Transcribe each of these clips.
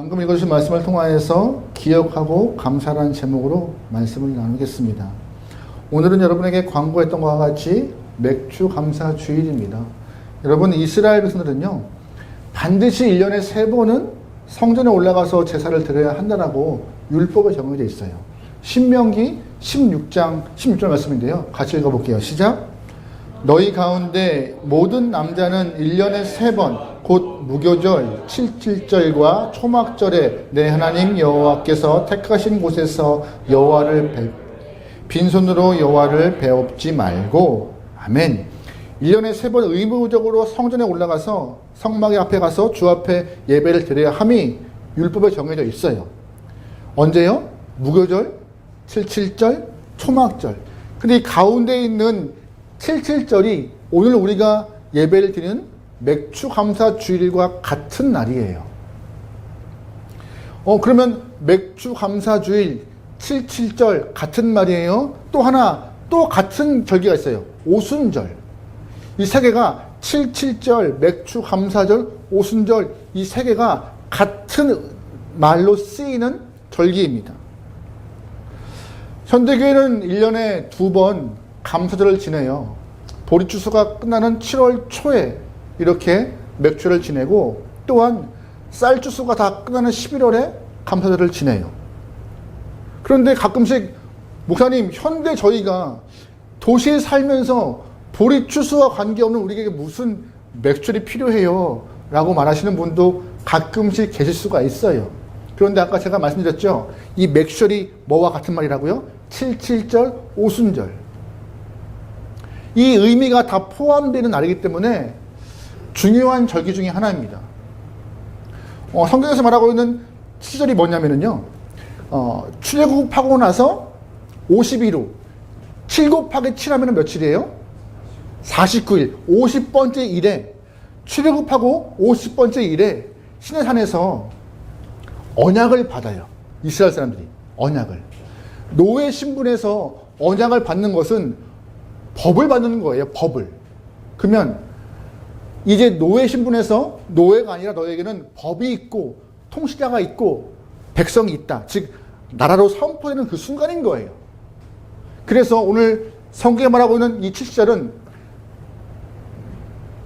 방금 읽어주신 말씀을 통하여서 기억하고 감사라는 제목으로 말씀을 나누겠습니다. 오늘은 여러분에게 광고했던 것과 같이 맥주 감사 주일입니다. 여러분, 이스라엘 백성들은요, 반드시 1년에 3번은 성전에 올라가서 제사를 드려야 한다라고 율법에 정해져 있어요. 신명기 16장 16절 말씀인데요. 같이 읽어볼게요. 시작. 너희 가운데 모든 남자는 1년에 3번 곧 무교절, 칠칠절과 초막절에 내 하나님 여호와께서 택하신 곳에서 여호와를 빈손으로 여호와를 배웁지 말고. 아멘. 1년에 3번 의무적으로 성전에 올라가서 성막의 앞에 가서 주 앞에 예배를 드려야 함이 율법에 정해져 있어요. 언제요? 무교절, 칠칠절, 초막절. 근데 이 가운데 있는 칠칠절이 오늘 우리가 예배를 드리는 맥주 감사 주일과 같은 날이에요. 그러면 맥주 감사 주일, 칠칠절 같은 말이에요. 또 하나, 또 같은 절기가 있어요. 오순절. 이 세 개가 칠칠절, 맥주 감사절, 오순절, 이 세 개가 같은 말로 쓰이는 절기입니다. 현대교회는 1년에 2번 감사절을 지내요. 보리추수가 끝나는 7월 초에 이렇게 맥주를 지내고, 또한 쌀주수가 다 끝나는 11월에 감사절을 지내요. 그런데 가끔씩 목사님, 현대 저희가 도시에 살면서 보리추수와 관계없는 우리에게 무슨 맥주절이 필요해요? 라고 말하시는 분도 가끔씩 계실 수가 있어요. 그런데 아까 제가 말씀드렸죠? 이 맥주절이 뭐와 같은 말이라고요? 칠칠절, 오순절. 이 의미가 다 포함되는 날이기 때문에 중요한 절기 중에 하나입니다. 성경에서 말하고 있는 시절이 뭐냐면요, 출애굽하고 나서 50일 후 7 곱하기 7 하면 며칠이에요? 49일, 50번째 일에, 출애굽하고 50번째 일에 시내산에서 언약을 받아요. 이스라엘 사람들이 언약을. 노예 신분에서 언약을 받는 것은 법을 받는 거예요. 법을. 그러면 이제 노예 신분에서 노예가 아니라 너에게는 법이 있고 통치자가 있고 백성이 있다. 즉 나라로 선포되는 그 순간인 거예요. 그래서 오늘 성경에 말하고 있는 이 7절은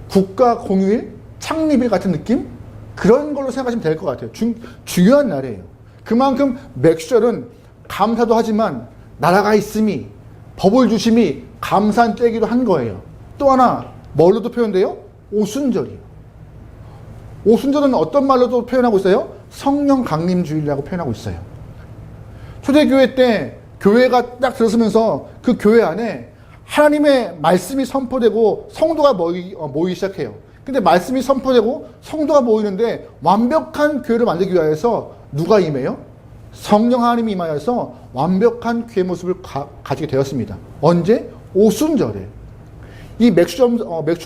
국가 공휴일, 창립일 같은 느낌? 그런 걸로 생각하시면 될 것 같아요. 중요한 날이에요. 그만큼 맥주절은 감사도 하지만 나라가 있음이, 법을 주심이 감사한 때이기도 한 거예요. 또 하나 뭘로도 표현돼요? 오순절이요. 오순절은 어떤 말로도 표현하고 있어요? 성령 강림 주일이라고 표현하고 있어요. 초대교회 때 교회가 딱 들어서면서 그 교회 안에 하나님의 말씀이 선포되고 성도가 모이기 시작해요. 근데 말씀이 선포되고 성도가 모이는데 완벽한 교회를 만들기 위해서 누가 임해요? 성령 하나님이 임하여서 완벽한 교회 모습을 가지게 되었습니다. 언제? 오순절에. 이 맥주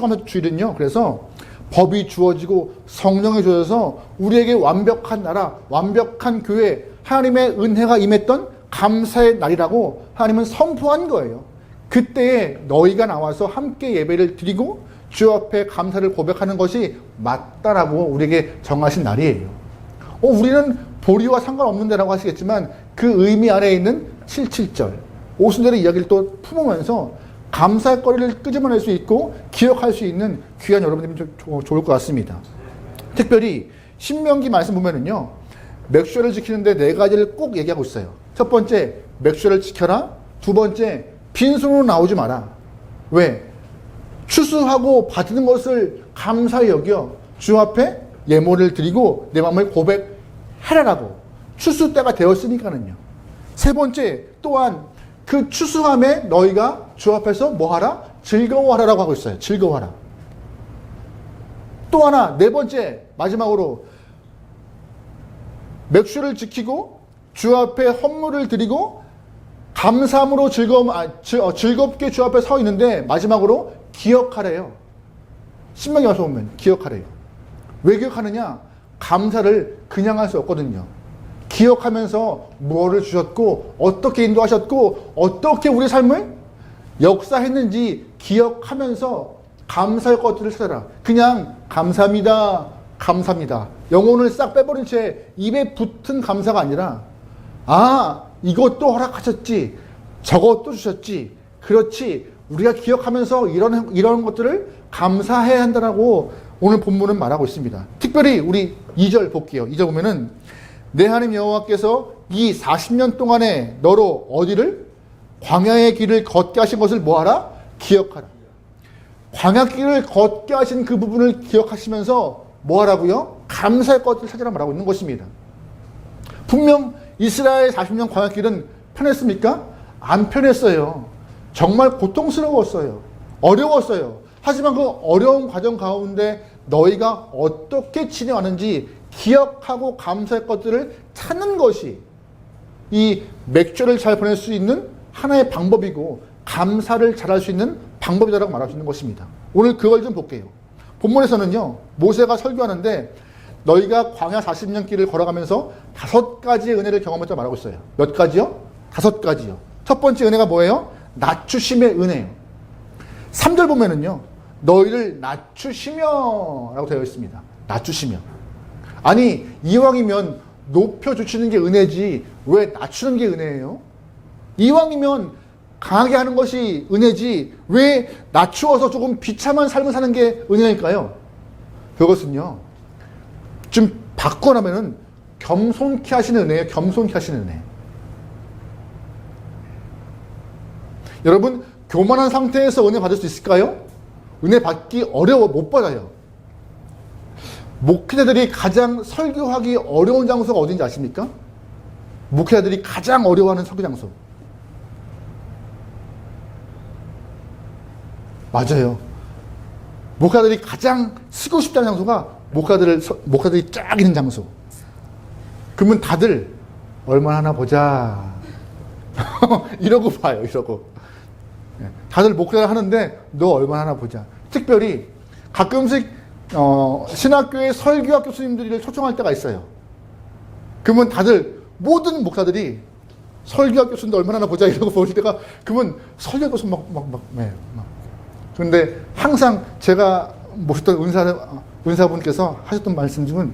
감사 주일은요, 그래서 법이 주어지고 성령이 주어져서 우리에게 완벽한 나라, 완벽한 교회, 하나님의 은혜가 임했던 감사의 날이라고 하나님은 선포한 거예요. 그때에 너희가 나와서 함께 예배를 드리고 주 앞에 감사를 고백하는 것이 맞다라고 우리에게 정하신 날이에요. 우리는 보리와 상관없는데라고 하시겠지만 그 의미 아래에 있는 칠칠절, 오순절의 이야기를 또 품으면서 감사의 거리를 끄집어낼 수 있고 기억할 수 있는 귀한 여러분들이 좀 좋을 것 같습니다. 특별히 신명기 말씀 보면은요, 맥주절을 지키는데 4가지를 꼭 얘기하고 있어요. 첫 번째, 맥주절을 지켜라. 두 번째, 빈손으로 나오지 마라. 왜? 추수하고 받는 것을 감사히 여겨 주 앞에 예물을 드리고 내 마음을 고백하라라고. 추수 때가 되었으니까는요. 세 번째, 또한 그 추수함에 너희가 주 앞에서 뭐하라? 즐거워하라라고 하고 있어요. 즐거워하라. 또 하나, 네 번째, 마지막으로 맥주를 지키고 주 앞에 헌물을 드리고 감사함으로 즐겁게 주 앞에 서 있는데 마지막으로 기억하래요. 신명기 와서 보면 기억하래요. 왜 기억하느냐? 감사를 그냥 할 수 없거든요. 기억하면서 무엇을 주셨고 어떻게 인도하셨고 어떻게 우리 삶을 역사했는지 기억하면서 감사의 것들을 찾아라. 그냥 감사합니다, 감사합니다. 영혼을 싹 빼버린 채 입에 붙은 감사가 아니라, 아, 이것도 허락하셨지, 저것도 주셨지, 그렇지, 우리가 기억하면서 이런 것들을 감사해야 한다라고 오늘 본문은 말하고 있습니다. 특별히 우리 2절 볼게요. 2절 보면은, 내 하나님 여호와께서 이 40년 동안에 너로 어디를? 광야의 길을 걷게 하신 것을 뭐하라? 기억하라. 광야 길을 걷게 하신 그 부분을 기억하시면서 뭐하라고요? 감사의 것을 찾으라 말하고 있는 것입니다. 분명 이스라엘 40년 광야 길은 편했습니까? 안 편했어요. 정말 고통스러웠어요. 어려웠어요. 하지만 그 어려운 과정 가운데 너희가 어떻게 지내왔는지 기억하고 감사의 것들을 찾는 것이 이 맥주를 잘 보낼 수 있는 하나의 방법이고 감사를 잘할 수 있는 방법이라고 말할 수 있는 것입니다. 오늘 그걸 좀 볼게요. 본문에서는요, 모세가 설교하는데 너희가 광야 40년 길을 걸어가면서 5가지의 은혜를 경험했다고 말하고 있어요. 몇 가지요? 5가지요. 첫 번째 은혜가 뭐예요? 낮추심의 은혜예요. 3절 보면은요, 너희를 낮추시며 라고 되어 있습니다. 낮추시며. 아니, 이왕이면 높여주시는 게 은혜지 왜 낮추는 게 은혜예요? 이왕이면 강하게 하는 것이 은혜지 왜 낮추어서 조금 비참한 삶을 사는 게 은혜일까요? 그것은요, 좀 바꿔나면은 겸손케 하시는 은혜예요. 겸손케 하시는 은혜. 여러분, 교만한 상태에서 은혜 받을 수 있을까요? 은혜 받기 어려워, 못 받아요. 목회자들이 가장 설교하기 어려운 장소가 어딘지 아십니까? 목회자들이 가장 어려워하는 설교 장소. 맞아요. 목회자들이 가장 쓰고 싶다는 장소가 목회자들이 쫙 있는 장소. 그러면 다들 얼마나 하나 보자. 이러고 봐요, 이러고. 다들 목회를 하는데 너 얼마나 하나 보자. 특별히 가끔씩 신학교의 설교학 교수님들을 초청할 때가 있어요. 그러면 다들 모든 목사들이 설교학 교수님들 얼마나 하나 보자 이러고 볼 때가, 그러면 설교학 교수 막. 그런데 항상 제가 모셨던 은사분께서 하셨던 말씀 중은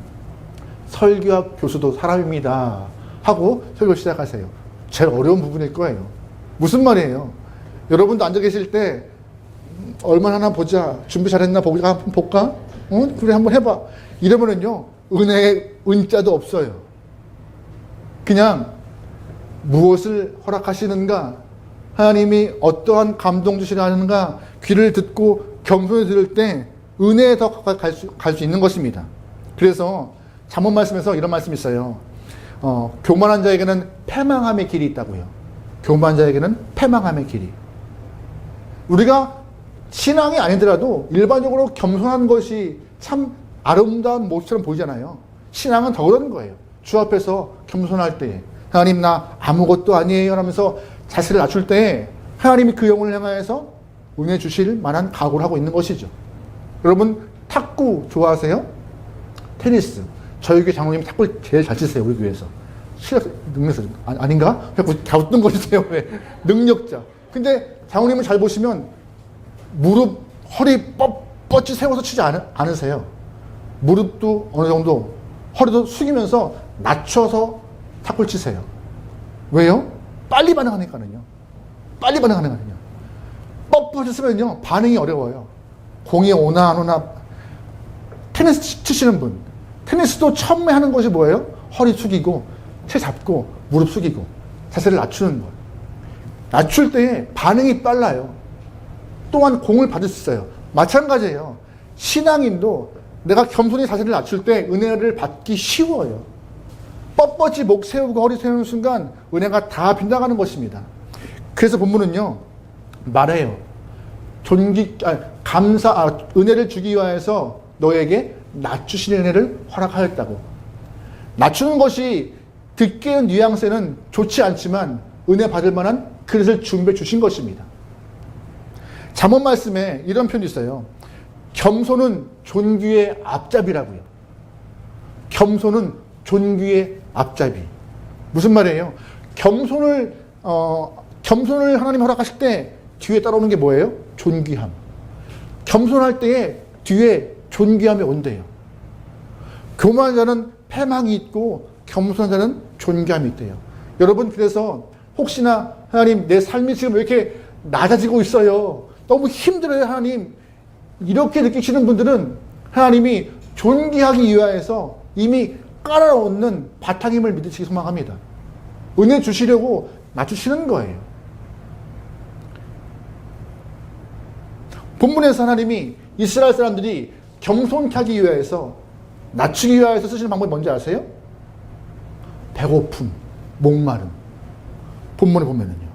설교학 교수도 사람입니다 하고 설교 시작하세요. 제일 어려운 부분일 거예요. 무슨 말이에요? 여러분도 앉아 계실 때 얼마나 하나 보자, 준비 잘했나 보자, 한번 볼까? 그래, 한번 해봐. 이러면은요, 은혜의 은자도 없어요. 그냥 무엇을 허락하시는가, 하나님이 어떠한 감동 주시려 하는가, 귀를 듣고 겸손히 들을 때 은혜에 더 갈 수 있는 것입니다. 그래서 잠언 말씀에서 이런 말씀이 있어요. 교만한 자에게는 패망함의 길이 있다고요. 교만한 자에게는 패망함의 길이. 우리가 신앙이 아니더라도 일반적으로 겸손한 것이 참 아름다운 모습처럼 보이잖아요. 신앙은 더 그런 거예요. 주 앞에서 겸손할 때, 하나님 나 아무것도 아니에요 하면서 자신을 낮출 때 하나님이 그 영혼을 향하여서 은혜 주실 만한 각오를 하고 있는 것이죠. 여러분, 탁구 좋아하세요? 테니스. 저희 교회 장로님 탁구를 제일 잘 치세요, 우리 교회에서. 실력, 능력자. 아닌가? 갸우뚱거리세요, 왜? 능력자. 근데 장로님을 잘 보시면 무릎, 허리 뻣뻣이 세워서 치지 않으세요. 무릎도 어느 정도, 허리도 숙이면서 낮춰서 탁구를 치세요. 왜요? 빨리 반응하니까는요. 빨리 반응하니까는요. 뻣뻣했으면요, 반응이 어려워요. 공이 오나 안 오나. 테니스 치시는 분, 테니스도 처음에 하는 것이 뭐예요? 허리 숙이고, 채 잡고, 무릎 숙이고, 자세를 낮추는 것. 낮출 때 반응이 빨라요. 또한 공을 받을 수 있어요. 마찬가지예요. 신앙인도 내가 겸손히 자세를 낮출 때 은혜를 받기 쉬워요. 뻣뻣이 목 세우고 허리 세우는 순간 은혜가 다 빗나가는 것입니다. 그래서 본문은요, 말해요. 은혜를 주기 위하여서 너에게 낮추신 은혜를 허락하였다고. 낮추는 것이 듣기의 뉘앙스는 좋지 않지만 은혜 받을 만한 그릇을 준비해 주신 것입니다. 잠언 말씀에 이런 표현이 있어요. 겸손은 존귀의 앞잡이라고요. 겸손은 존귀의 앞잡이. 무슨 말이에요? 겸손을 하나님 허락하실 때 뒤에 따라오는 게 뭐예요? 존귀함. 겸손할 때에 뒤에 존귀함이 온대요. 교만한 자는 패망이 있고 겸손한 자는 존귀함이 있대요. 여러분, 그래서 혹시나 하나님, 내 삶이 지금 왜 이렇게 낮아지고 있어요, 너무 힘들어요 하나님, 이렇게 느끼시는 분들은 하나님이 존귀하기 위하여서 이미 깔아놓는 바탕임을 믿으시기 소망합니다. 은혜 주시려고 낮추시는 거예요. 본문에서 하나님이 이스라엘 사람들이 겸손케 하기 위하여서, 낮추기 위하여서 쓰시는 방법이 뭔지 아세요? 배고픔, 목마름. 본문에 보면은요,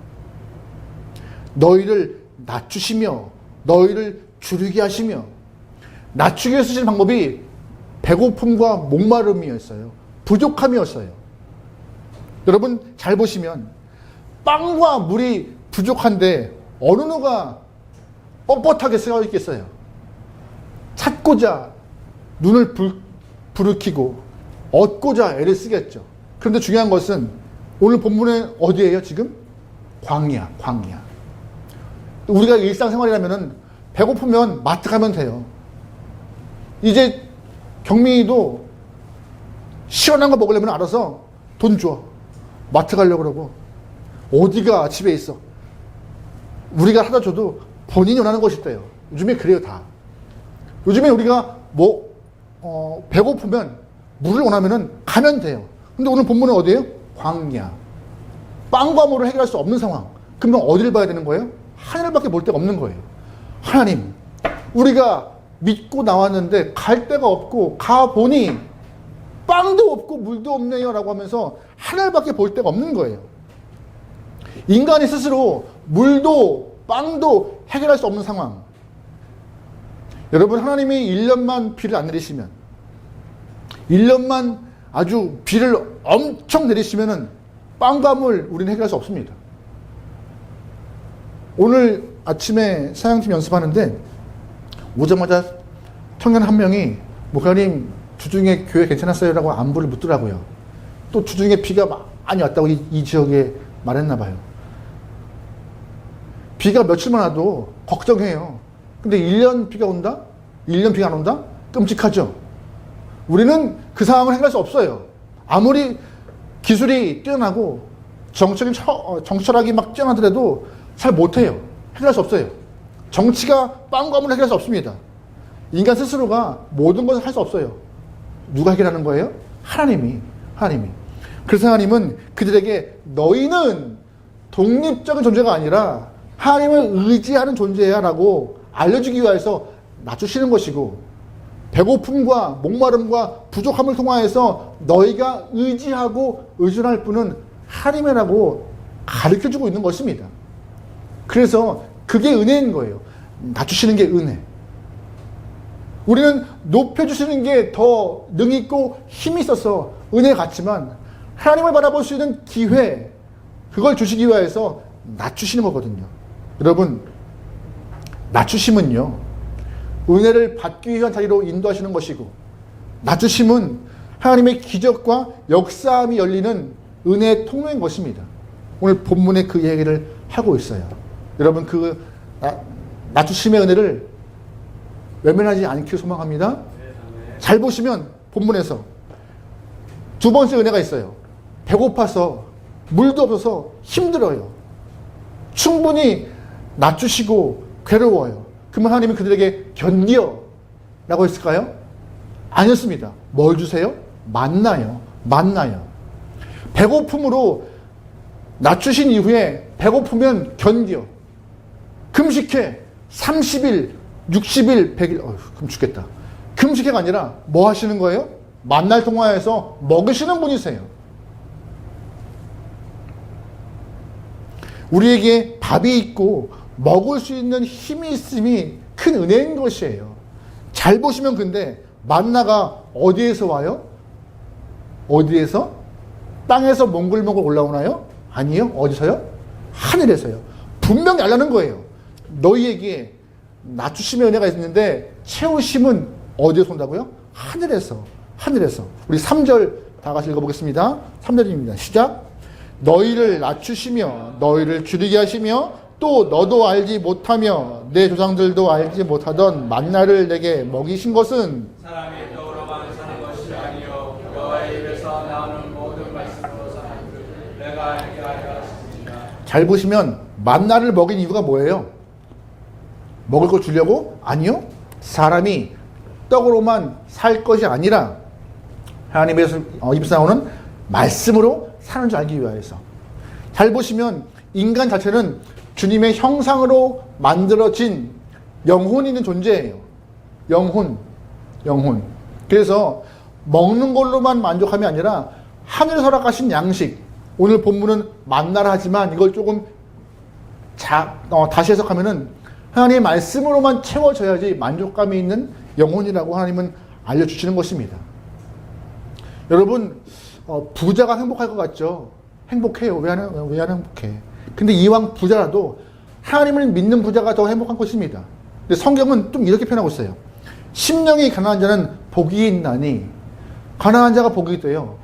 너희를 낮추시며 너희를 줄이게 하시며, 낮추기 위해 쓰시는 방법이 배고픔과 목마름이었어요. 부족함이었어요. 여러분 잘 보시면 빵과 물이 부족한데 어느 누가 뻣뻣하게 서 있겠어요? 찾고자 눈을 부르키고 얻고자 애를 쓰겠죠. 그런데 중요한 것은 오늘 본문에 어디예요 지금? 광야. 우리가 일상생활이라면 배고프면 마트 가면 돼요. 이제 경민이도 시원한 거 먹으려면 알아서 돈 줘. 마트 가려고 그러고. 어디가 집에 있어. 우리가 하다 줘도 본인이 원하는 것이 있대요. 요즘에 그래요 다. 요즘에 우리가 배고프면 물을 원하면 가면 돼요. 근데 오늘 본문은 어디예요? 광야. 빵과 물을 해결할 수 없는 상황. 그러면 어디를 봐야 되는 거예요? 하늘밖에 볼 데가 없는 거예요. 하나님, 우리가 믿고 나왔는데 갈 데가 없고 가보니 빵도 없고 물도 없네요 라고 하면서 하늘밖에 볼 데가 없는 거예요. 인간이 스스로 물도 빵도 해결할 수 없는 상황. 여러분, 하나님이 1년만 비를 안 내리시면, 1년만 아주 비를 엄청 내리시면은 빵과 물 우리는 해결할 수 없습니다. 오늘 아침에 사양팀 연습하는데 오자마자 청년 한 명이 목사님 주중에 교회 괜찮았어요? 라고 안부를 묻더라고요. 또 주중에 비가 많이 왔다고 이 지역에 말했나 봐요. 비가 며칠만 와도 걱정해요. 근데 1년 비가 온다? 1년 비가 안 온다? 끔찍하죠. 우리는 그 상황을 해결할 수 없어요. 아무리 기술이 뛰어나고 정철학이 막 뛰어나더라도 잘 못해요. 해결할 수 없어요. 정치가 빵과 물을 해결할 수 없습니다. 인간 스스로가 모든 것을 할 수 없어요. 누가 해결하는 거예요? 하나님이. 그래서 하나님은 그들에게 너희는 독립적인 존재가 아니라 하나님을 의지하는 존재야 라고 알려주기 위해서 낮추시는 것이고, 배고픔과 목마름과 부족함을 통하여서 너희가 의지하고 의존할 분은 하나님이라고 가르쳐주고 있는 것입니다. 그래서 그게 은혜인 거예요. 낮추시는 게 은혜. 우리는 높여주시는 게 더 능있고 힘이 있어서 은혜 같지만, 하나님을 바라볼 수 있는 기회, 그걸 주시기 위해서 낮추시는 거거든요. 여러분, 낮추심은요, 은혜를 받기 위한 자리로 인도하시는 것이고, 낮추심은 하나님의 기적과 역사함이 열리는 은혜의 통로인 것입니다. 오늘 본문에 그 얘기를 하고 있어요. 여러분, 그 낮추심의 은혜를 외면하지 않기를 소망합니다. 잘 보시면 본문에서 두 번째 은혜가 있어요. 배고파서 물도 없어서 힘들어요. 충분히 낮추시고 괴로워요. 그러면 하나님은 그들에게 견디어 라고 했을까요? 아니었습니다. 뭘 주세요? 만나요. 배고픔으로 낮추신 이후에 배고프면 견디어. 금식해. 30일, 60일, 100일. 그럼 죽겠다. 금식해가 아니라 뭐 하시는 거예요? 만날 통화해서 먹으시는 분이세요. 우리에게 밥이 있고 먹을 수 있는 힘이 있음이 큰 은혜인 것이에요. 잘 보시면 근데 만나가 어디에서 와요? 어디에서? 땅에서 몽글몽글 올라오나요? 아니요. 어디서요? 하늘에서요. 분명히 알라는 거예요. 너희에게 낮추심의 은혜가 있는데 채우심은 어디에서 온다고요? 하늘에서. 우리 3절 다 같이 읽어보겠습니다. 3절입니다. 시작. 너희를 낮추시며 너희를 줄이게 하시며 또 너도 알지 못하며 내 조상들도 알지 못하던 만나를 내게 먹이신 것은 사람의 떡으로만 사는 것이 아니요 잘 보시면 만나를 먹인 이유가 뭐예요? 먹을 걸 주려고? 아니요. 사람이 떡으로만 살 것이 아니라 하나님의 입에서 나오는 말씀으로 사는 줄 알기 위하여서. 잘 보시면 인간 자체는 주님의 형상으로 만들어진 영혼이 있는 존재예요. 영혼. 그래서 먹는 걸로만 만족함이 아니라 하늘에서 허락하신 양식, 오늘 본문은 만나라 하지만 이걸 조금 다시 해석하면은 하나님의 말씀으로만 채워져야지 만족감이 있는 영혼이라고 하나님은 알려주시는 것입니다. 여러분, 부자가 행복할 것 같죠? 행복해요. 왜 안 행복해? 근데 이왕 부자라도 하나님을 믿는 부자가 더 행복한 것입니다. 근데 성경은 좀 이렇게 표현하고 있어요. 심령이 가난한 자는 복이 있나니, 가난한 자가 복이 있대요.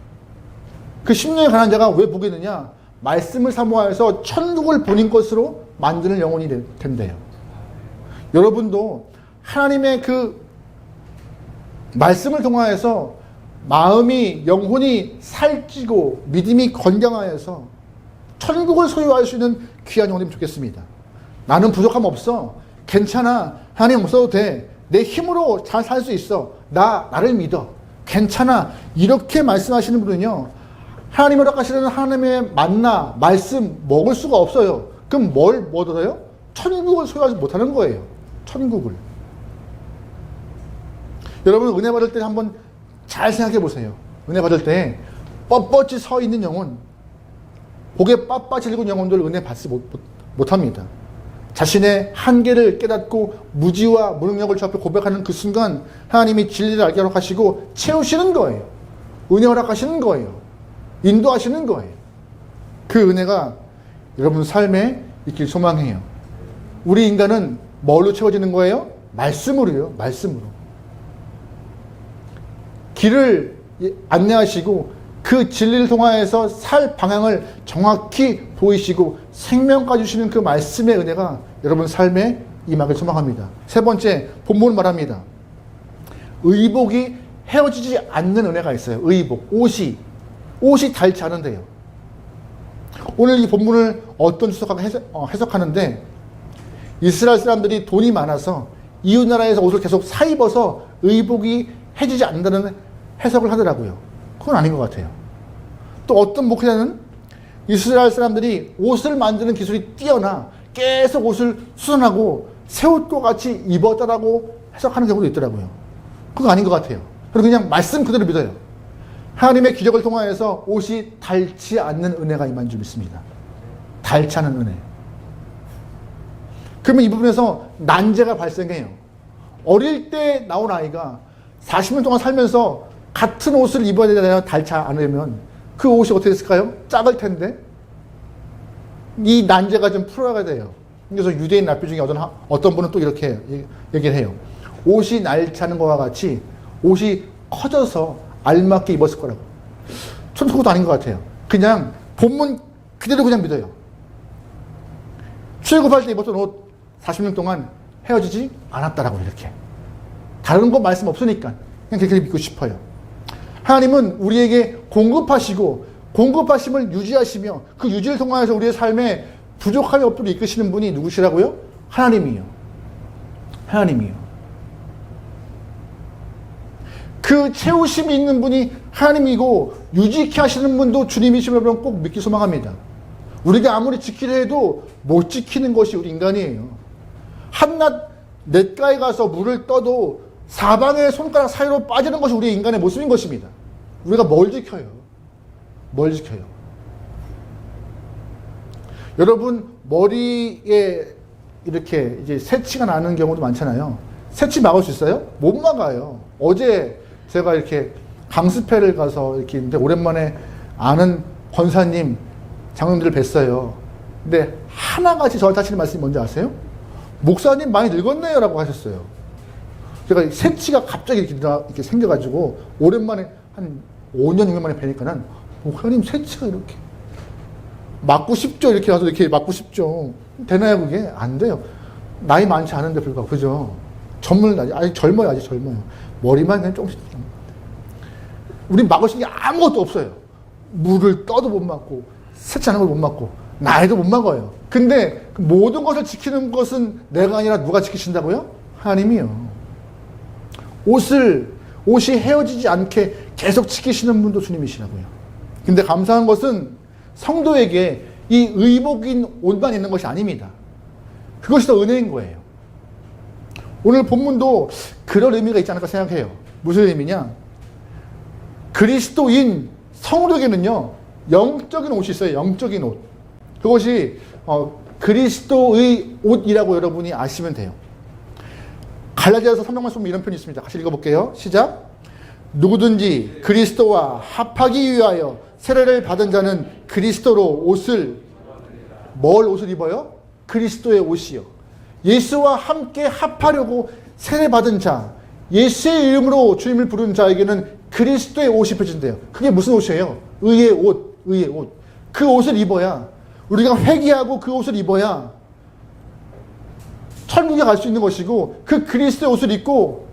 그 심령이 가난한 자가 왜 복이 있느냐? 말씀을 사모하여서 천국을 본인 것으로 만드는 영혼이 된대요. 여러분도 하나님의 그 말씀을 통하여서 마음이, 영혼이 살찌고 믿음이 건강하여서 천국을 소유할 수 있는 귀한 영혼이면 좋겠습니다. 나는 부족함 없어. 괜찮아. 하나님 없어도 돼. 내 힘으로 잘 살 수 있어. 나를 믿어. 괜찮아. 이렇게 말씀하시는 분은요, 하나님을 허락하시는 하나님의 만나, 말씀 먹을 수가 없어요. 그럼 뭘 얻어요? 천국을 소유하지 못하는 거예요. 천국을. 여러분, 은혜 받을 때 한번 잘 생각해 보세요. 은혜 받을 때 뻣뻣이 서 있는 영혼, 고개 빳빳이 읽은 영혼들 은혜 받지 못합니다. 자신의 한계를 깨닫고 무지와 무능력을 주 앞에 고백하는 그 순간 하나님이 진리를 알게 허락하시고 채우시는 거예요. 은혜 허락하시는 거예요. 인도하시는 거예요. 그 은혜가 여러분 삶에 있길 소망해요. 우리 인간은 뭘로 채워지는 거예요? 말씀으로요. 말씀으로. 길을 안내하시고 그 진리를 통하여서 살 방향을 정확히 보이시고 생명까지 주시는 그 말씀의 은혜가 여러분 삶에 임하길 소망합니다. 세 번째, 본문은 말합니다. 의복이 헤어지지 않는 은혜가 있어요. 의복, 옷이 닳지 않은데요. 오늘 이 본문을 어떤 주석가가 해석하는데, 이스라엘 사람들이 돈이 많아서 이웃나라에서 옷을 계속 사입어서 의복이 해지지 않는다는 해석을 하더라고요. 그건 아닌 것 같아요. 또 어떤 목회자는 이스라엘 사람들이 옷을 만드는 기술이 뛰어나 계속 옷을 수선하고 새 옷과 같이 입었다라고 해석하는 경우도 있더라고요. 그거 아닌 것 같아요. 그리고 그냥 말씀 그대로 믿어요. 하나님의 기적을 통하여서 옷이 닳지 않는 은혜가 임한 줄 믿습니다. 닳지 않은 은혜. 그러면 이 부분에서 난제가 발생해요. 어릴 때 나온 아이가 40년 동안 살면서 같은 옷을 입어야 되잖아요. 닳지 않으면. 그 옷이 어떻게 됐을까요? 작을 텐데. 이 난제가 좀 풀어가야 돼요. 그래서 유대인 랍비 중에 어떤 분은 또 이렇게 얘기를 해요. 옷이 닳지 않은 것과 같이 옷이 커져서 알맞게 입었을 거라고. 저는 그것도 아닌 것 같아요. 그냥 본문 그대로 그냥 믿어요. 출국할 때 입었던 옷 40년 동안 헤어지지 않았다라고 이렇게. 다른 거 말씀 없으니까 그냥 그렇게 믿고 싶어요. 하나님은 우리에게 공급하시고 공급하심을 유지하시며 그 유지를 통하여서 우리의 삶에 부족함이 없도록 이끄시는 분이 누구시라고요? 하나님이요. 하나님이요. 그 채우심이 있는 분이 하나님이고 유지케 하시는 분도 주님이심을 여러분 꼭 믿기 소망합니다. 우리가 아무리 지키려 해도 못 지키는 것이 우리 인간이에요. 한낱 냇가에 가서 물을 떠도 사방의 손가락 사이로 빠지는 것이 우리 인간의 모습인 것입니다. 우리가 뭘 지켜요? 뭘 지켜요? 여러분 머리에 이렇게 이제 새치가 나는 경우도 많잖아요. 새치 막을 수 있어요? 못 막아요. 어제 제가 이렇게 강습회를 가서 이렇게 있는데 오랜만에 아는 권사님, 장로님들을 뵀어요. 근데 하나같이 저한테 하시는 말씀이 뭔지 아세요? 목사님 많이 늙었네요 라고 하셨어요. 제가 새치가 갑자기 이렇게 생겨가지고 오랜만에 한 5년, 6년 만에 뵈니까는 목사님 새치가 이렇게 맞고 싶죠? 이렇게 가서 이렇게 맞고 싶죠. 되나요 그게? 안 돼요. 나이 많지 않은데 불구하고. 그죠? 아직 젊어요. 아직 젊어요. 머리만 그냥 조금씩. 우린 막을 수 있는 게 아무것도 없어요. 물을 떠도 못 막고 새치하는 걸 못 막고 나이도 못 먹어요. 근데 모든 것을 지키는 것은 내가 아니라 누가 지키신다고요? 하나님이요. 옷이 헤어지지 않게 계속 지키시는 분도 주님이시라고요. 근데 감사한 것은 성도에게 이 의복인 옷만 있는 것이 아닙니다. 그것이 더 은혜인 거예요. 오늘 본문도 그런 의미가 있지 않을까 생각해요. 무슨 의미냐? 그리스도인 성도에게는요, 영적인 옷이 있어요. 영적인 옷. 그것이 그리스도의 옷이라고 여러분이 아시면 돼요. 갈라디아서 3장 말씀 이런 표현이 있습니다. 같이 읽어볼게요. 시작. 누구든지 그리스도와 합하기 위하여 세례를 받은 자는 그리스도로 뭘 옷을 입어요? 그리스도의 옷이요. 예수와 함께 합하려고 세례받은 자, 예수의 이름으로 주님을 부르는 자에게는 그리스도의 옷이 입혀진대요. 그게 무슨 옷이에요? 의의 옷, 의의 옷. 그 옷을 입어야, 우리가 회개하고 그 옷을 입어야 천국에 갈 수 있는 것이고, 그 그리스도의 옷을 입고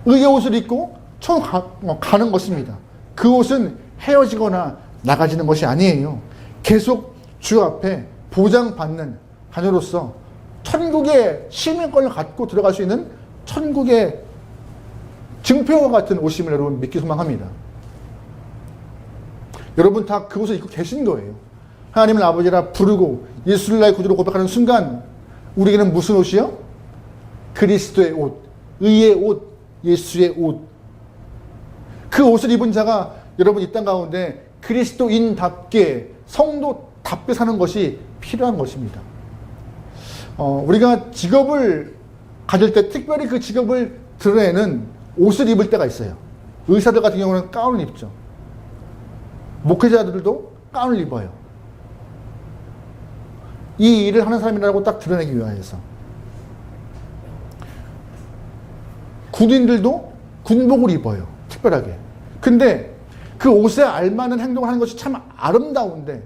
의의 옷을 입고 천국 가는 것입니다. 그 옷은 헤어지거나 나가지는 것이 아니에요. 계속 주 앞에 보장받는 자녀로서 천국의 시민권을 갖고 들어갈 수 있는 천국의 증표와 같은 옷임을 여러분 믿기 소망합니다. 여러분 다 그 옷을 입고 계신 거예요. 하나님을 아버지라 부르고 예수를 나의 구주로 고백하는 순간 우리에게는 무슨 옷이요? 그리스도의 옷, 의의 옷, 예수의 옷. 그 옷을 입은 자가 여러분 이 땅 가운데 그리스도인답게 성도답게 사는 것이 필요한 것입니다. 우리가 직업을 가질 때 특별히 그 직업을 드러내는 옷을 입을 때가 있어요. 의사들 같은 경우는 가운을 입죠. 목회자들도 가운을 입어요. 이 일을 하는 사람이라고 딱 드러내기 위해서. 군인들도 군복을 입어요. 특별하게. 근데 그 옷에 알맞는 행동을 하는 것이 참 아름다운데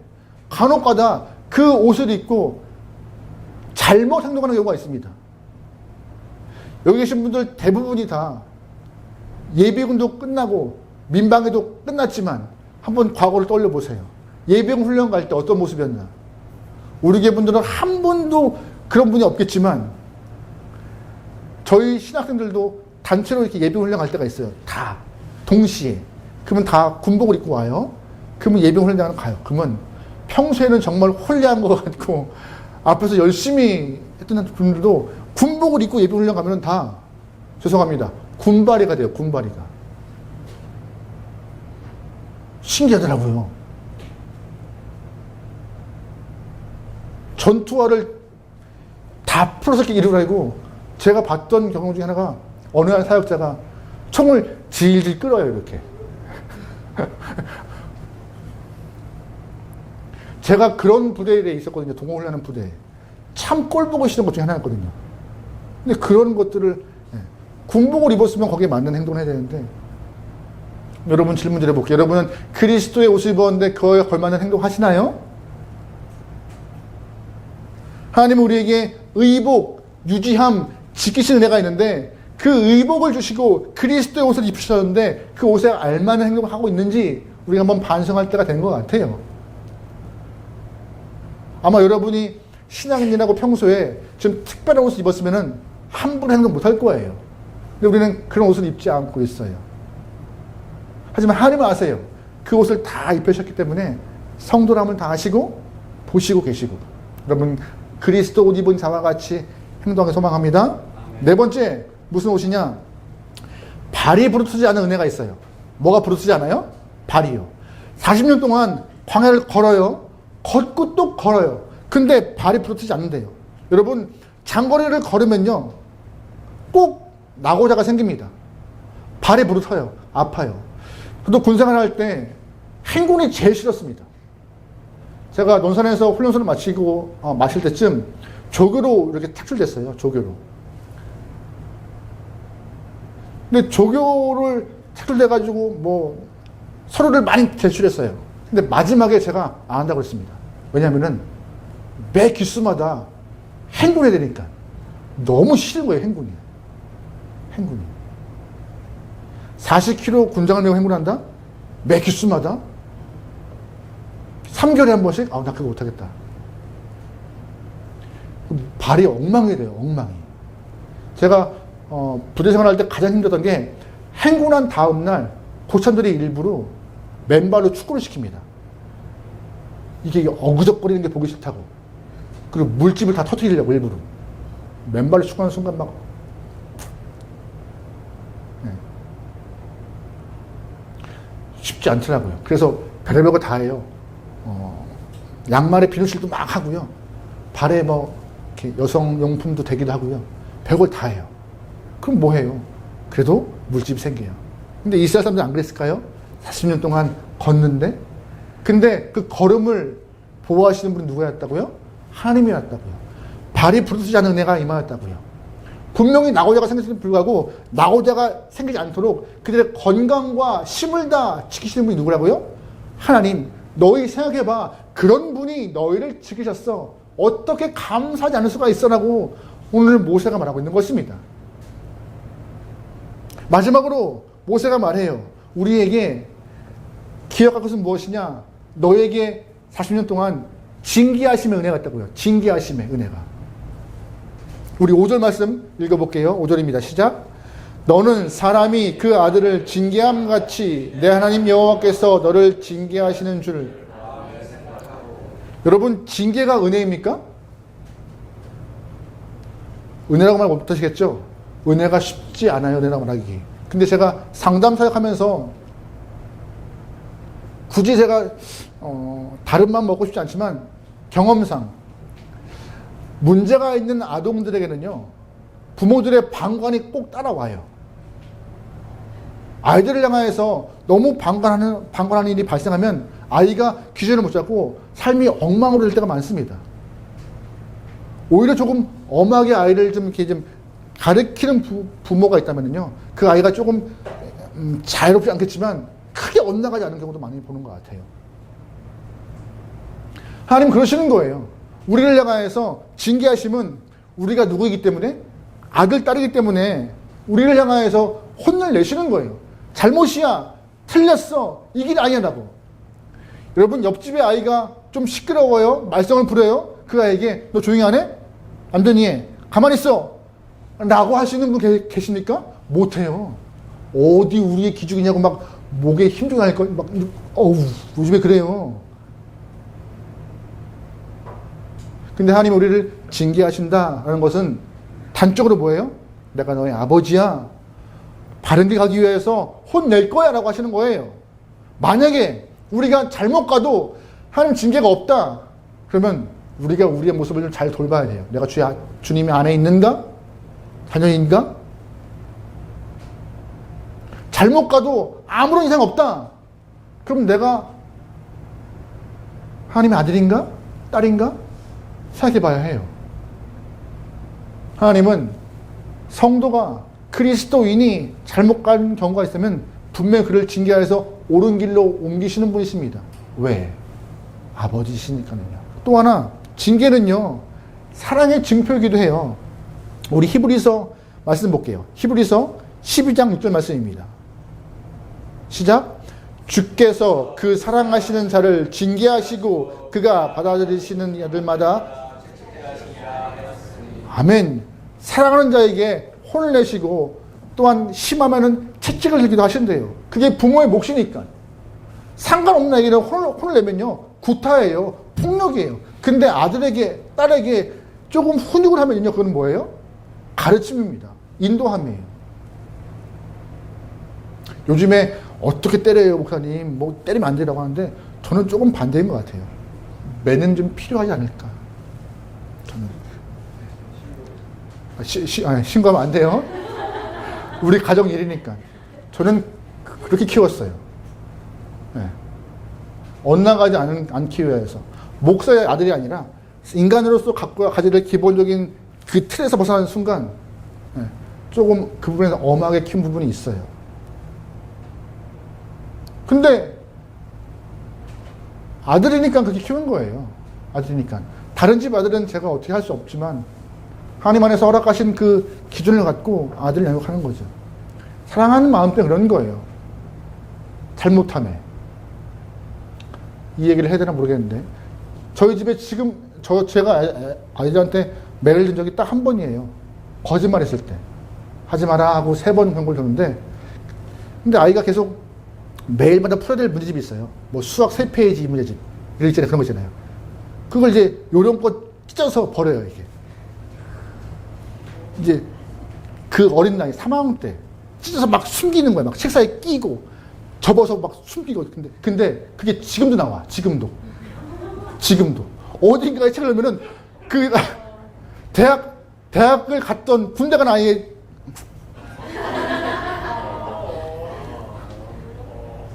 간혹가다 그 옷을 입고 잘못 행동하는 경우가 있습니다. 여기 계신 분들 대부분이 다 예비군도 끝나고 민방위도 끝났지만 한번 과거를 떠올려보세요. 예비군 훈련 갈 때 어떤 모습이었나? 우리 교회분들은 한 번도 그런 분이 없겠지만 저희 신학생들도 단체로 이렇게 예비군 훈련 갈 때가 있어요. 다 동시에. 그러면 다 군복을 입고 와요. 그러면 예비군 훈련장을 가요. 그러면 평소에는 정말 홀리한 것 같고 앞에서 열심히 했던 분들도 군복을 입고 예비군 훈련 가면 다 죄송합니다. 군바리가 돼요. 군바리가. 신기하더라고요. 전투화를 다 풀어서 이렇게 이루라고 제가 봤던 경우 중에 하나가 어느 한 사역자가 총을 질질 끌어요. 이렇게. 제가 그런 부대에 있었거든요. 동호훈련하는 부대에. 참 꼴 보고 싫은 것 중에 하나였거든요. 근데 그런 것들을 군복을 입었으면 거기에 맞는 행동을 해야 되는데 여러분 질문 드려볼게요. 여러분은 그리스도의 옷을 입었는데 그거에 걸맞는 행동 하시나요? 하나님은 우리에게 의복, 유지함, 지키시는 은혜가 있는데 그 의복을 주시고 그리스도의 옷을 입히셨는데 그 옷에 알맞는 행동을 하고 있는지 우리가 한번 반성할 때가 된 것 같아요. 아마 여러분이 신앙인이라고 평소에 좀 특별한 옷을 입었으면 함부로 행동 못할 거예요. 근데 우리는 그런 옷을 입지 않고 있어요. 하지만 하나님은 아세요. 그 옷을 다 입으셨기 때문에 성도람을 다 아시고 보시고 계시고 여러분 그리스도 옷 입은 자와 같이 행동하기 소망합니다. 네 번째 무슨 옷이냐? 발이 부르트지 않은 은혜가 있어요. 뭐가 부르트지 않아요? 발이요. 40년 동안 광야를 걸어요. 걷고 또 걸어요. 근데 발이 부르트지 않는데요. 여러분 장거리를 걸으면요 꼭 낙오자가 생깁니다. 발이 부르터요. 아파요. 저도 군생활 할 때 행군이 제일 싫었습니다. 제가 논산에서 훈련소를 마칠 때쯤 조교로 이렇게 택출됐어요. 조교로. 근데 조교를 택출돼가지고 뭐 서류를 많이 제출했어요. 근데 마지막에 제가 안 한다고 했습니다. 왜냐면은 매 기수마다 행군해야 되니까. 너무 싫은 거예요, 행군이. 행군이. 40km 군장을 메고 행군한다? 매 기수마다? 3개월에 한 번씩, 나 그거 못하겠다. 발이 엉망이 돼요, 엉망이. 제가, 부대 생활할 때 가장 힘들었던 게, 행군한 다음날, 고참들이 일부러 맨발로 축구를 시킵니다. 이게 어그적거리는 게 보기 싫다고. 그리고 물집을 다 터뜨리려고 일부러. 맨발로 축구하는 순간 막. 네. 쉽지 않더라고요. 그래서 별의별 거 다 해요. 양말에 비누칠도 막 하고요. 발에 뭐 이렇게 여성용품도 대기도 하고요. 별걸 다 해요. 그럼 뭐 해요? 그래도 물집이 생겨요. 근데 이스라엘 사람들 안 그랬을까요? 40년 동안 걷는데? 근데 그 걸음을 보호하시는 분은 누구였다고요? 하나님이었다고요. 발이 부르지 않은 은혜가 임하였다고요. 분명히 낙오자가 생겼음에도 불구하고 낙오자가 생기지 않도록 그들의 건강과 힘을 다 지키시는 분이 누구라고요? 하나님. 너희 생각해봐. 그런 분이 너희를 지키셨어. 어떻게 감사하지 않을 수가 있어라고 오늘 모세가 말하고 있는 것입니다. 마지막으로 모세가 말해요. 우리에게 기억할 것은 무엇이냐? 너에게 40년 동안 징계하심의 은혜가 있다고요. 징계하심의 은혜가. 우리 5절 말씀 읽어볼게요. 5절입니다. 시작. 너는 사람이 그 아들을 징계함같이 내 하나님 여호와께서 너를 징계하시는 줄. 여러분, 징계가 은혜입니까? 은혜라고 말하면 못하시겠죠? 은혜가 쉽지 않아요. 은혜라고 말하기. 근데 제가 상담 사역하면서 굳이 제가 다른 맘 먹고 싶지 않지만 경험상 문제가 있는 아동들에게는요, 부모들의 방관이 꼭 따라와요. 아이들을 향해서 너무 방관하는 일이 발생하면 아이가 기준을 못 잡고 삶이 엉망으로 될 때가 많습니다. 오히려 조금 엄하게 아이를 좀 이렇게 좀 가르치는 부모가 있다면요, 그 아이가 조금 자유롭지 않겠지만 크게 엇나가지 않는 경우도 많이 보는 것 같아요. 하나님 그러시는 거예요. 우리를 향하여서 징계하심은 우리가 누구이기 때문에, 아들, 딸이기 때문에 우리를 향하여서 혼을 내시는 거예요. 잘못이야. 틀렸어. 이 길 아니야라고. 여러분, 옆집의 아이가 좀 시끄러워요. 말썽을 부려요. 그 아이에게 너 조용히 안 해? 안 되니 해. 가만히 있어. 라고 하시는 분 계십니까? 못해요. 어디 우리의 기죽이냐고 막 목에 힘주고 다닐 거, 막, 요즘에 그래요. 근데 하나님 우리를 징계하신다라는 것은 단적으로 뭐예요? 내가 너의 아버지야. 바른 길 가기 위해서 혼낼 거야 라고 하시는 거예요. 만약에 우리가 잘못 가도 하나님 징계가 없다. 그러면 우리가 우리의 모습을 좀 잘 돌봐야 돼요. 내가 주님의 안에 있는가? 자녀인가? 잘못 가도 아무런 이상 없다. 그럼 내가 하나님의 아들인가? 딸인가? 생각해 봐야 해요. 하나님은 성도가, 그리스도인이 잘못 간 경우가 있으면 분명히 그를 징계해서 옳은 길로 옮기시는 분이십니다. 왜? 아버지시니까요. 또 하나, 징계는요, 사랑의 증표이기도 해요. 우리 히브리서 말씀 볼게요. 히브리서 12장 6절 말씀입니다. 시작. 주께서 그 사랑하시는 자를 징계하시고 그가 받아들이시는 자들마다 아멘. 사랑하는 자에게 혼을 내시고 또한 심하면은 채찍을 들기도 하신대요. 그게 부모의 몫이니까. 상관없는 아이에게 혼을 내면요, 구타예요. 폭력이에요. 근데 아들에게, 딸에게 조금 훈육을 하면요, 그건 뭐예요? 가르침입니다. 인도함이에요. 요즘에 어떻게 때려요, 목사님? 뭐 때리면 안 되라고 하는데 저는 조금 반대인 것 같아요. 매는 좀 필요하지 않을까. 저는 신고하면 안 돼요. 우리 가정 일이니까. 저는 그렇게 키웠어요. 네. 엇나가지 않기 위해서. 목사의 아들이 아니라 인간으로서 갖고 가져야 될 기본적인 그 틀에서 벗어나는 순간, 네, 조금 그 부분에서 엄하게 키운 부분이 있어요. 근데 아들이니까 그렇게 키운 거예요. 아들이니까. 다른 집 아들은 제가 어떻게 할 수 없지만 하나님 안에서 허락하신 그 기준을 갖고 아들을 양육하는 거죠. 사랑하는 마음 때문에 그런 거예요. 잘못함에. 이 얘기를 해야 되나 모르겠는데, 저희 집에 지금 제가 아이들한테 매를 든 적이 딱 한 번이에요. 거짓말 했을 때. 하지 마라 하고 3번 경고를 줬는데, 근데 아이가 계속 매일마다 풀어야 될 문제집이 있어요. 뭐 수학 3페이지 문제집. 이런 거 있잖아요. 그걸 이제 요령껏 찢어서 버려요, 이게. 이제 그 어린 나이 3학년 때 찢어서 막 숨기는 거야. 막 책상에 끼고 접어서 막 숨기고. 근데 그게 지금도 나와. 지금도 어딘가에 책을 넣으면은 그 대학을 갔던 군대 간 아이의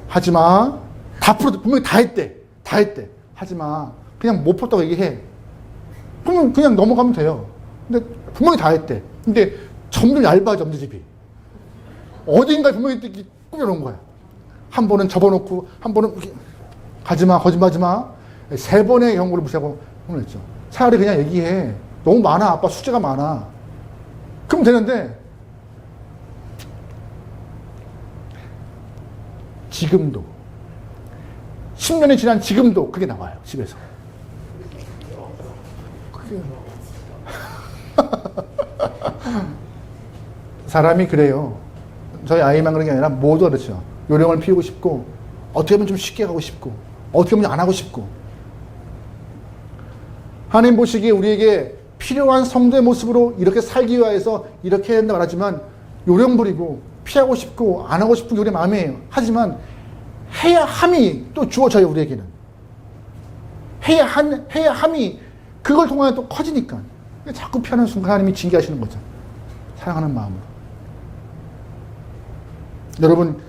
하지마. 다 풀어도 분명히 다 했대. 하지마. 그냥 못 풀었다고 얘기해. 그냥 넘어가면 돼요. 근데 분명히 다 했대. 근데 점점 얇아져, 문제집이. 어딘가에 분명히 이렇게 꾸며놓은 거야. 한 번은 접어놓고, 한 번은 이렇게 가지마, 거짓말하지마. 3번의 경고를 무시하고 혼냈죠. 차라리 그냥 얘기해. 너무 많아. 아빠 숙제가 많아. 그럼 되는데, 지금도 10년이 지난 지금도 그게 나와요. 집에서. 그게 사람이 그래요. 저희 아이만 그런 게 아니라 모두 그렇죠. 요령을 피우고 싶고, 어떻게 하면 좀 쉽게 가고 싶고, 어떻게 하면 안 하고 싶고. 하나님 보시기에 우리에게 필요한 성도의 모습으로 이렇게 살기 위해서 이렇게 해야 된다 말하지만, 요령 부리고 피하고 싶고 안 하고 싶은 게 우리 마음이에요. 하지만 해야 함이 또 주어져요. 우리에게는 해야 함이 그걸 통하여 또 커지니까 자꾸 피하는 순간 하나님이 징계하시는 거죠. 사랑하는 마음으로. 여러분,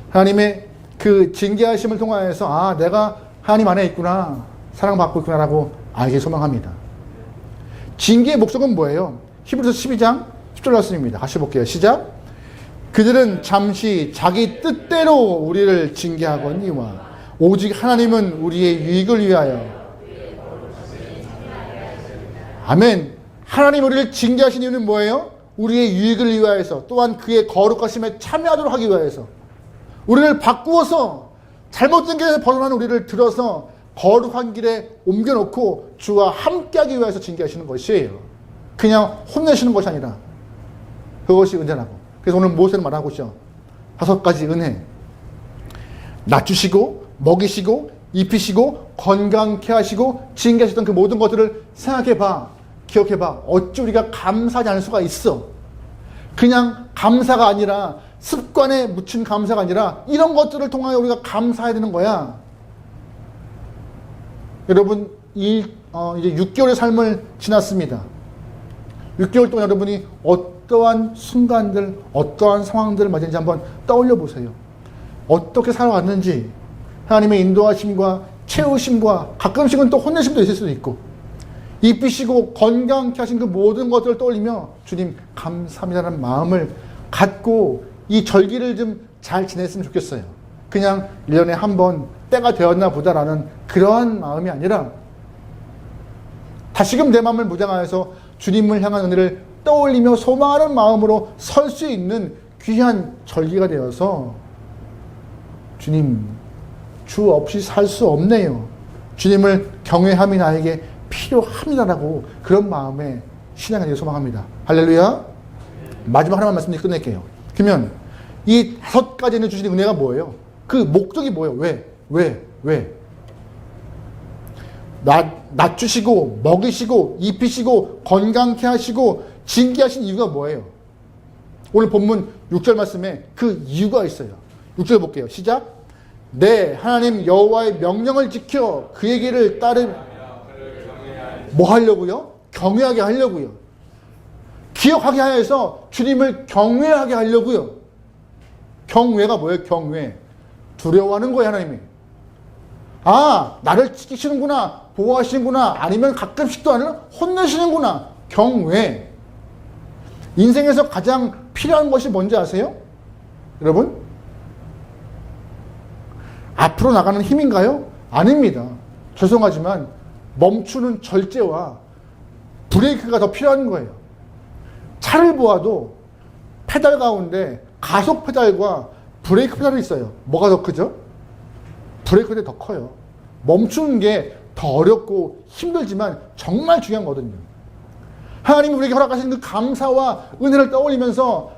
하나님의 그 징계하심을 통하여서 아, 내가 하나님 안에 있구나, 사랑받고 있구나 라고 알게 소망합니다. 징계의 목적은 뭐예요? 히브리서 12장 10절 말씀입니다. 같이 볼게요. 시작. 그들은 잠시 자기 뜻대로 우리를 징계하거니와 오직 하나님은 우리의 유익을 위하여. 아멘. 하나님 우리를 징계하신 이유는 뭐예요? 우리의 유익을 위하여서, 또한 그의 거룩하심에 참여하도록 하기 위하여서, 우리를 바꾸어서 잘못된 길에서 벗어난 우리를 들어서 거룩한 길에 옮겨놓고 주와 함께하기 위해서 징계하시는 것이에요. 그냥 혼내시는 것이 아니라. 그것이 은혜라고. 그래서 오늘 모세는 말하고 있죠. 5가지 은혜. 낮추시고 먹이시고 입히시고 건강케 하시고 징계하셨던 그 모든 것들을 생각해봐. 기억해봐. 어찌 우리가 감사하지 않을 수가 있어. 그냥 감사가 아니라, 습관에 묻힌 감사가 아니라 이런 것들을 통하여 우리가 감사해야 되는 거야. 여러분, 이제 6개월의 삶을 지났습니다. 6개월 동안 여러분이 어떠한 순간들, 어떠한 상황들을 맞이했는지 한번 떠올려 보세요. 어떻게 살아왔는지, 하나님의 인도하심과 채우심과 가끔씩은 또 혼내심도 있을 수도 있고, 입히시고 건강케 하신 그 모든 것들을 떠올리며 주님 감사합니다라는 마음을 갖고 이 절기를 좀 잘 지냈으면 좋겠어요. 그냥 1년에 한 번 때가 되었나 보다라는 그러한 마음이 아니라, 다시금 내 마음을 무장하여서 주님을 향한 은혜를 떠올리며 소망하는 마음으로 설 수 있는 귀한 절기가 되어서, 주님, 주 없이 살 수 없네요. 주님을 경외함이 나에게 필요합니다라고 그런 마음에 신앙을 되길 소망합니다. 할렐루야. 마지막 하나만 말씀드리고 끝낼게요. 그러면 이 5가지는 주신 은혜가 뭐예요? 그 목적이 뭐예요? 왜? 낮추시고 먹이시고 입히시고 건강케 하시고 징계하신 이유가 뭐예요? 오늘 본문 6절 말씀에 그 이유가 있어요. 6절 볼게요. 시작. 네, 하나님 여호와의 명령을 지켜 그의 길을 뭐 하려고요? 경외하게 하려고요. 기억하게 하여서 주님을 경외하게 하려고요. 경외가 뭐예요? 경외. 두려워하는 거예요, 하나님이. 아, 나를 지키시는구나, 보호하시는구나, 아니면 가끔씩도 아니라 혼내시는구나. 경외. 인생에서 가장 필요한 것이 뭔지 아세요? 여러분? 앞으로 나가는 힘인가요? 아닙니다. 죄송하지만 멈추는 절제와 브레이크가 더 필요한 거예요. 차를 보아도 페달 가운데 가속 페달과 브레이크 페달이 있어요. 뭐가 더 크죠? 브레이크 페달이 더 커요. 멈추는 게 더 어렵고 힘들지만 정말 중요한 거거든요. 하나님이 우리에게 허락하신 그 감사와 은혜를 떠올리면서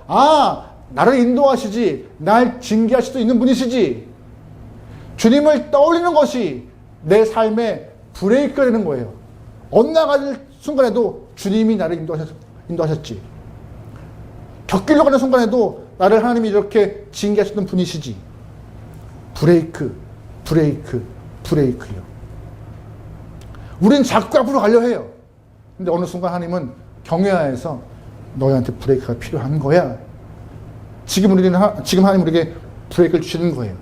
나를 인도하시지, 날 징계하실 수 있는 분이시지, 주님을 떠올리는 것이 내 삶의 브레이크가 되는 거예요. 엇나갈 순간에도 주님이 나를 인도하셨지, 격길로 가는 순간에도 나를 하나님이 이렇게 징계하셨던 분이시지. 브레이크요. 우린 자꾸 앞으로 가려 해요. 근데 어느 순간 하나님은 경외하에서 너희한테 브레이크가 필요한 거야. 지금 하나님 우리에게 브레이크를 주시는 거예요.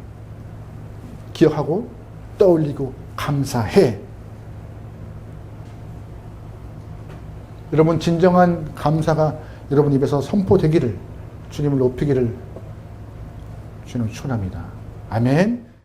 기억하고 떠올리고 감사해. 여러분, 진정한 감사가 여러분 입에서 선포되기를, 주님을 높이기를 주님 축원합니다. 아멘.